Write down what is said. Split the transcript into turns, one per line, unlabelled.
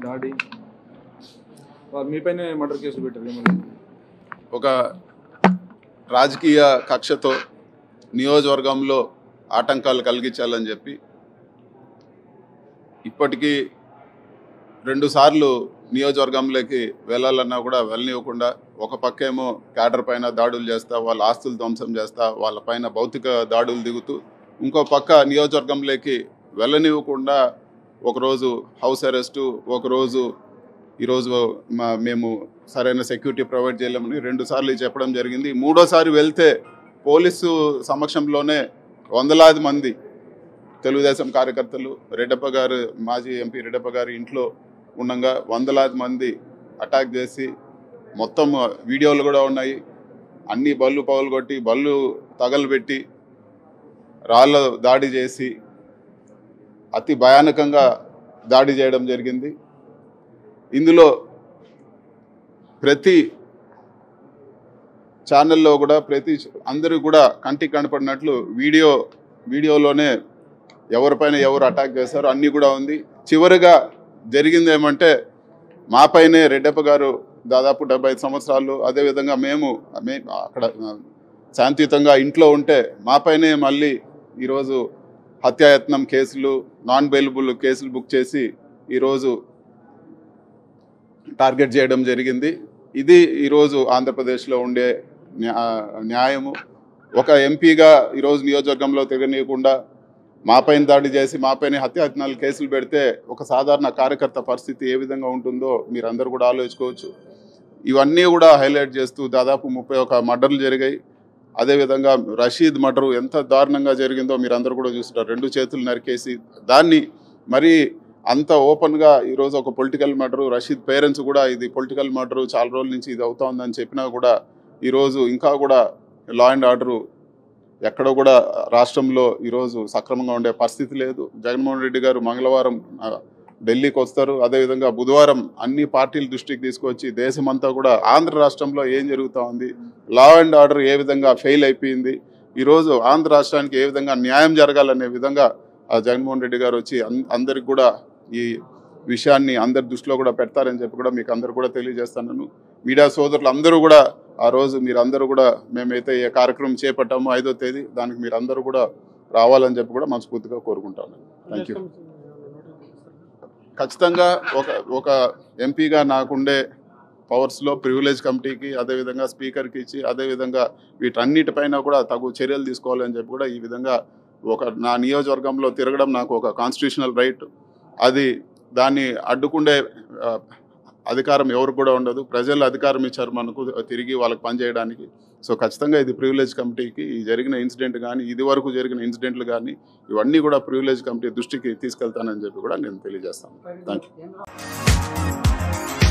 దాడి మీపైనే మర్డర్ కేసులు పెట్టారు.
ఒక రాజకీయ కక్షతో నియోజకవర్గంలో ఆటంకాలు కలిగించాలని చెప్పి ఇప్పటికీ 2 సార్లు నియోజకవర్గంలోకి వెళ్ళాలన్నా కూడా వెళ్ళనివ్వకుండా ఒక పక్కేమో క్యాడర్ పైన దాడులు చేస్తా, వాళ్ళ ఆస్తులు ధ్వంసం చేస్తా, వాళ్ళ పైన భౌతిక దాడులు దిగుతూ ఇంకో పక్క నియోజకవర్గంలోకి వెళ్ళనివ్వకుండా ఒకరోజు హౌస్ అరెస్టు, ఒకరోజు ఈరోజు మేము సరైన సెక్యూరిటీ ప్రొవైడ్ చేయలేమని 2 సార్లు చెప్పడం జరిగింది. 3ఓసారి వెళ్తే పోలీసు సమక్షంలోనే వందలాది మంది తెలుగుదేశం కార్యకర్తలు రెడ్డప్ప గారు, మాజీ ఎంపీ రెడ్డప్ప గారి ఇంట్లో ఉండగా వందలాది మంది అటాక్ చేసి మొత్తం వీడియోలు కూడా ఉన్నాయి. అన్ని బళ్ళు పగలగొట్టి, బళ్ళు తగలబెట్టి, రాళ్ళ దాడి చేసి అతి భయానకంగా దాడి చేయడం జరిగింది. ఇందులో ప్రతి ఛానల్లో కూడా అందరూ కూడా కంటికి కనపడినట్లు వీడియోలోనే ఎవరిపైన ఎవరు అటాక్ చేశారో అన్నీ కూడా ఉంది. చివరిగా జరిగింది ఏమంటే మాపైనే రెడ్డప్ప గారు దాదాపు 75 సంవత్సరాలు, అదేవిధంగా మేము అక్కడ శాంతియుతంగా ఇంట్లో ఉంటే మాపైనే మళ్ళీ ఈరోజు హత్యాయత్నం కేసులు, నాన్ బెయిలబుల్ కేసులు బుక్ చేసి ఈరోజు టార్గెట్ చేయడం జరిగింది. ఇది ఈరోజు ఆంధ్రప్రదేశ్లో ఉండే న్యాయము. ఒక ఎంపీగా ఈరోజు నియోజకవర్గంలో తిరగనీయకుండా మాపైన దాడి చేసి మాపైన హత్యాయత్నాలు కేసులు పెడితే ఒక సాధారణ కార్యకర్త పరిస్థితి ఏ విధంగా ఉంటుందో మీరందరూ కూడా ఆలోచించుకోవచ్చు. ఇవన్నీ కూడా హైలైట్ చేస్తూ దాదాపు 31 మర్డర్లు జరిగాయి. అదేవిధంగా రషీద్ మర్డరు ఎంత దారుణంగా జరిగిందో మీరందరూ కూడా చూస్తున్నారు. 2 చేతులు నరికేసి దాన్ని మరి అంత ఓపెన్గా ఈరోజు ఒక పొలిటికల్ మర్డరు. రషీద్ పేరెంట్స్ కూడా ఇది పొలిటికల్ మర్డరు, చాలా రోజుల నుంచి ఇది అవుతా ఉందని చెప్పినా కూడా ఈరోజు ఇంకా కూడా లా అండ్ ఆర్డరు ఎక్కడ కూడా రాష్ట్రంలో ఈరోజు సక్రమంగా ఉండే పరిస్థితి లేదు. జగన్మోహన్ రెడ్డి గారు మంగళవారం ఢిల్లీకి వస్తారు. అదేవిధంగా బుధవారం అన్ని పార్టీల దృష్టికి తీసుకొచ్చి దేశమంతా కూడా ఆంధ్ర రాష్ట్రంలో ఏం జరుగుతూ ఉంది, లా అండ్ ఆర్డర్ ఏ విధంగా ఫెయిల్ అయిపోయింది, ఈరోజు ఆంధ్ర రాష్ట్రానికి ఏ విధంగా న్యాయం జరగాలనే విధంగా జగన్మోహన్ రెడ్డి గారు వచ్చి అందరికి కూడా ఈ విషయాన్ని అందరి దృష్టిలో కూడా పెడతారని చెప్పి కూడా మీకు అందరు కూడా తెలియజేస్తున్నాను. మీడియా సోదరులు అందరూ కూడా ఆ రోజు మీరందరూ కూడా మేమైతే ఏ కార్యక్రమం చేపట్టామో 5వ తేదీ దానికి మీరందరూ కూడా రావాలని చెప్పి కూడా మనస్ఫూర్తిగా కోరుకుంటాను. Thank you. ఖచ్చితంగా ఒక ఎంపీగా నాకుండే పవర్స్లో ప్రివిలేజ్ కమిటీకి, అదేవిధంగా స్పీకర్కి ఇచ్చి, అదేవిధంగా వీటన్నిటిపైన కూడా తగు చర్యలు తీసుకోవాలని చెప్పి కూడా ఈ విధంగా నా నియోజకవర్గంలో తిరగడం నాకు ఒక కాన్స్టిట్యూషనల్ రైట్. దాన్ని అడ్డుకుండే అధికారం ఎవరు కూడా ఉండదు. ప్రజలు అధికారం ఇచ్చారు మనకు తిరిగి వాళ్ళకి పనిచేయడానికి. సో ఖచ్చితంగా ఇది ప్రివిలేజ్ కమిటీకి ఈ జరిగిన ఇన్సిడెంట్ కానీ, ఇది వరకు జరిగిన ఇన్సిడెంట్లు కానీ ఇవన్నీ కూడా ప్రివిలేజ్ కమిటీ దృష్టికి తీసుకెళ్తానని చెప్పి కూడా నేను తెలియజేస్తాను. Thank you.